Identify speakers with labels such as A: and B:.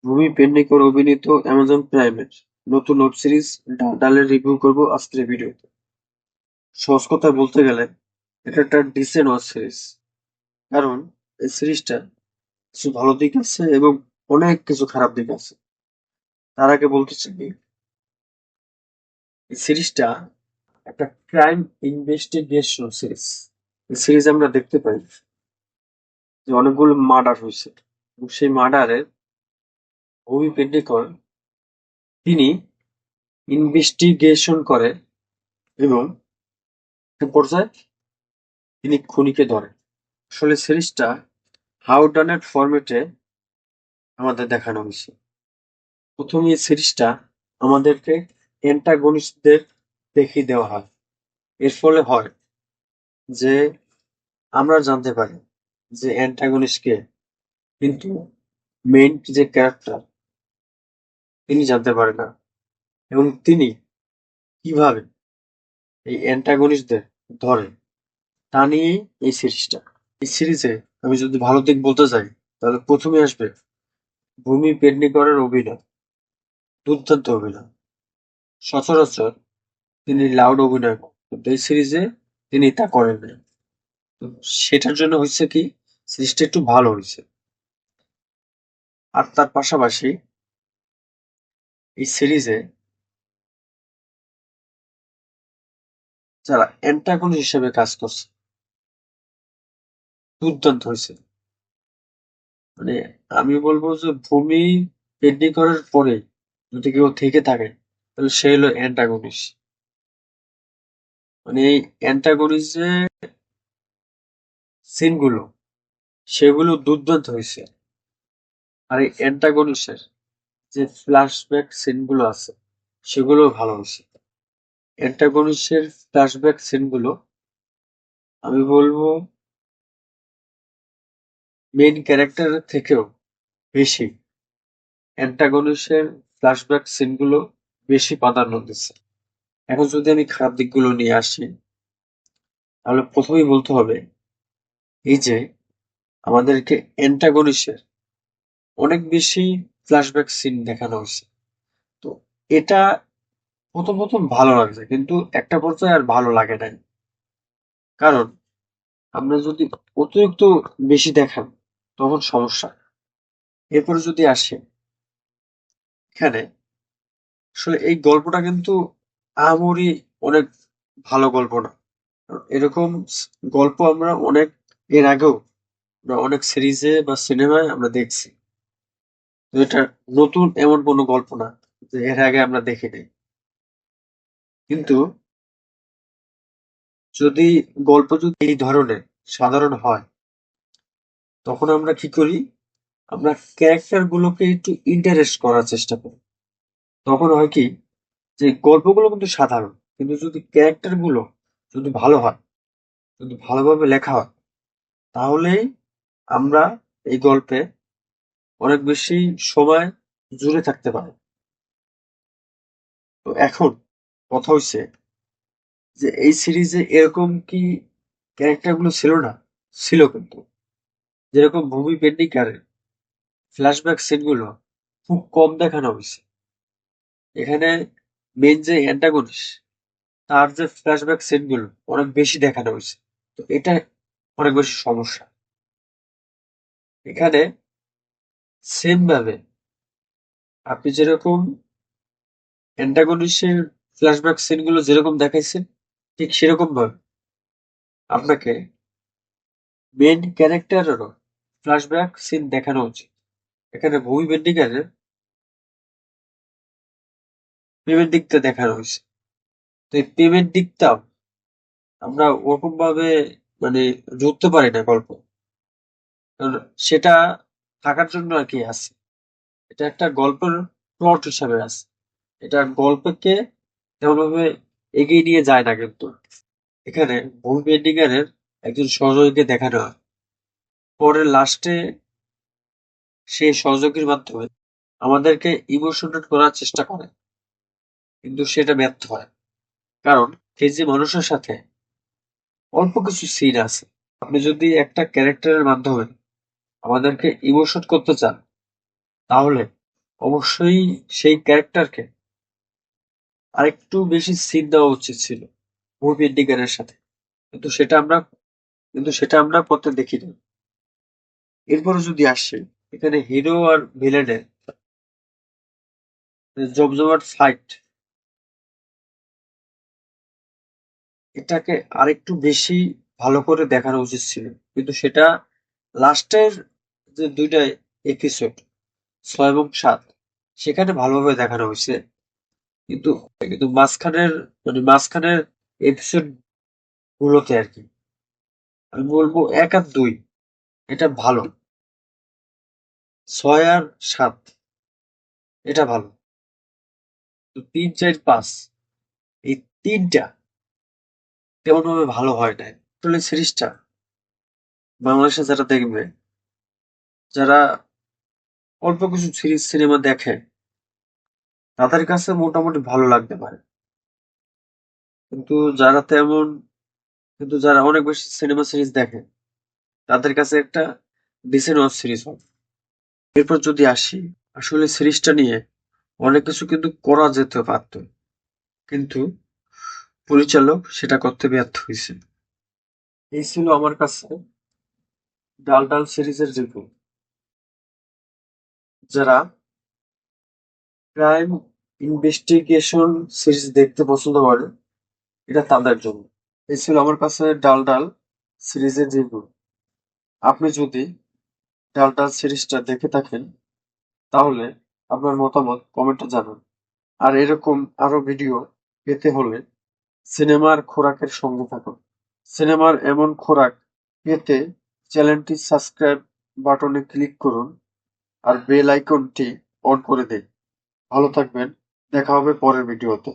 A: ভূমি পেডনেকর অভিনীত অ্যামাজন প্রাইমের নতুন ওয়েব সিরিজ ডালের রিভিউ করব আজকের ভিডিওতে। সহজ কথায় বলতে গেলে এটা একটা ডিসেন্ট ওয়েব সিরিজ। কারণ এই সিরিজটা কিছু ভালো দিক আছে এবং অনেক কিছু খারাপ দিক আছে। তার আগে বলতে চাই এই সিরিজটা একটা ক্রাইম ইনভেস্টিগেশন সিরিজ। এই সিরিজে আমরা দেখতে পাই যে অনেকগুলো মার্ডার হয়েছে এবং সেই মার্ডারের ভূমি পেডনেকর তিনি ইনভেস্টিগেশন করে এবং এক পর্যায়ে তিনি খুনিকে ধরেন। আসলে সিরিজটা হাউডানের ফরম্যাটে আমাদের দেখানো হয়েছে। প্রথমে এই সিরিজটা আমাদেরকে অ্যান্টাগনিস্টদের দেখিয়ে দেওয়া হয়। এর ফলে হয় যে আমরা জানতে পারি যে অ্যান্টাগনিস্ট কে, কিন্তু মেইন যে ক্যারেক্টার তিনি জানতে পারে না এবং তিনি কিভাবে এই অ্যান্টাগনিস্টদের ধরে তা নিয়েই এই সিরিজটা। এই সিরিজে আমি যদি ভালো দিক বলতে চাই তাহলে প্রথমে আসবে ভূমি পেডনেকরের অভিনয়। দুর্দান্ত অভিনয়। সচরাচর তিনি লাউড অভিনয় করেন, কিন্তু এই সিরিজে তিনি তা করেন নাই। তো সেটার জন্য হয়েছে কি, সিরিজটা একটু ভালো হয়েছে। আর তার পাশাপাশি এই সিরিজে যারা অ্যান্টাগনিস্ট হিসেবে কাজ করছে দুর্দান্ত হয়েছে। মানে আমি বলবো যে ভূমি পেডনেকরের পরে যদি কেউ থেকে থাকে তাহলে সে হলো অ্যান্টাগনিস্ট। মানে এই অ্যান্টাগনিস্ট যে সিনগুলো সেগুলো দুর্দান্ত হয়েছে। আর এই অ্যান্টাগনিস্টের যে ফ্ল্যাশব্যাক সিনগুলো আছে সেগুলো ভালো হয়েছে। অ্যান্টাগনিস্টের ফ্ল্যাশব্যাক সিনগুলো আমি বলবো মেইন ক্যারেক্টারের থেকেও বেশি অ্যান্টাগনিস্টের ফ্ল্যাশব্যাক সিনগুলো বেশি প্রাধান্য দিচ্ছে। এখন যদি আমি খারাপ দিকগুলো নিয়ে আসি তাহলে প্রথমেই বলতে হবে এই যে আমাদেরকে অ্যান্টাগনিস্টের অনেক বেশি ফ্ল্যাশব্যাক সিন দেখানো হয়েছে। তো এটা প্রথম ভালো লাগছে, কিন্তু একটা পর্যায়ে আর ভালো লাগে নাই। কারণ আমরা যদি অতিরিক্ত বেশি দেখান তখন সমস্যা। এরপরে যদি আসে এখানে, আসলে এই গল্পটা কিন্তু আহামরি অনেক ভালো গল্প না। এরকম গল্প আমরা অনেক এর আগেও আমরা অনেক সিরিজে বা সিনেমায় আমরা দেখছি। তো এটা নতুন এমন কোনো গল্প না যে এর আগে আমরা দেখিনি। কিন্তু যদি গল্প যদি এই ধরনের সাধারণ হয় তখন আমরা কি করি, আমরা ক্যারেক্টার গুলোকে একটু ইন্টারেস্ট করার চেষ্টা করি। তখন হয় কি, যে গল্পগুলো কিন্তু সাধারণ, কিন্তু যদি ক্যারেক্টার গুলো যদি ভালো হয়, যদি ভালোভাবে লেখা হয়, তাহলেই আমরা এই গল্পে অনেক বেশি সময় জুড়ে থাকতে পারি। তো এখন কথা হচ্ছে যে এই সিরিজে এরকম কি ক্যারেক্টার গুলো ছিল না? ছিল কিন্তু। যেরকম ভূমি পেডনেকারের ফ্ল্যাশব্যাক সিন গুলো খুব কম দেখানো হয়েছে। এখানে মেইন যে অ্যান্টাগনিস্ট তার যে ফ্ল্যাশব্যাক সিন গুলো অনেক বেশি দেখানো হয়েছে। তো এটা অনেক বেশি সমস্যা। এখানে সেম ভাবে আপনি যেরকম অ্যান্টাগনিস্টের ফ্ল্যাশব্যাক সিন গুলো যেরকম দেখাইছেন, ঠিক সেরকম ভাবে আপনাকে মেইন ক্যারেক্টারেরও ফ্ল্যাশব্যাক সিন দেখানো উচিত। এখানে ভূমি পেডনেকারের প্রেমের দিকটা দেখানো হয়েছে। তো এই প্রেমের দিকটাও আমরা ওরকম ভাবে মানে ধরতে পারি না গল্প। কারণ সেটা থাকার জন্য আর কি আছে। এটা একটা গল্পের প্লট হিসাবে আছে। এটা গল্পকে তেমনভাবে এগিয়ে নিয়ে যায় না কিন্তু। এখানে ভূমি পেডনেকারের একজন সহযোগীকে দেখানো হয়। পরে লাস্টে সেই সহযোগীর মাধ্যমে আমাদেরকে ইমোশনাল করার চেষ্টা করে, কিন্তু সেটা ব্যর্থ হয়। কারণ সেই যে মানুষের সাথে অল্প কিছু সিন আছে, আপনি যদি একটা ক্যারেক্টারের মাধ্যমে আমাদেরকে ইমোশন করতে চান তাহলে অবশ্যই সেই ক্যারেক্টারকে আরেকটু বেশি সিন দেওয়া উচিত ছিল মুভি এন্ডিংয়ের সাথে, কিন্তু সেটা আমরা করতে দেখি না। এরপরে যদি আসি, এখানে হিরো আর ভিলেনের জমজমাট ফাইট, এটাকে আরেকটু বেশি ভালো করে দেখানো উচিত ছিল, কিন্তু সেটা লাস্টের যে দুইটা এপিসোড 6 এবং 7, সেখানে ভালোভাবে দেখানো হয়েছে। কিন্তু কিন্তু মাঝখানের এপিসোড গুলোতে আর কি, আমি বলবো 1 আর 2 এটা ভালো, 6 আর 7 এটা ভালো, তো 3, 4, 5 এই তিনটা তেমন ভাবে ভালো হয় নাই। আসলে সিরিজটা বাংলাদেশে যারা দেখবে, যারা অল্প কিছু সিরিজ সিনেমা দেখে, তাদের কাছে মোটামুটি ভালো লাগতে পারে। কিন্তু যারা তেমন কিন্তু যারা অনেক বেশি সিনেমা সিরিজ দেখে, তাদের কাছে একটা ডিসেন্ট ওয়েব সিরিজ হবে। এরপর যদি আসি, আসলে সিরিজটা নিয়ে অনেক কিছু কিন্তু করা যেতে পারত, কিন্তু পরিচালক সেটা করতে ব্যর্থ হয়েছে। এই ছিল আমার কাছে ডাল ডাল সিরিজের রিভিউ। যারা ক্রাইম ইনভেস্টিগেশন সিরিজ দেখতে পছন্দ করে, এটা তাদের জন্য। এই ছিল আমার কাছে ডাল ডাল সিরিজের রিভিউ। আপনি যদি ডাল ডাল সিরিজটা দেখে থাকেন, তাহলে আপনার মতামত কমেন্টে জানান। আর এরকম আরো ভিডিও পেতে হলে সিনেমার খোরাকের সঙ্গে থাকুন। সিনেমার এমন খোরাক পেতে চ্যানেলটি সাবস্ক্রাইব বাটনে ক্লিক করুন আর বেল আইকনটি অন করে দিন। ভালো থাকবেন, দেখা হবে পরের ভিডিওতে।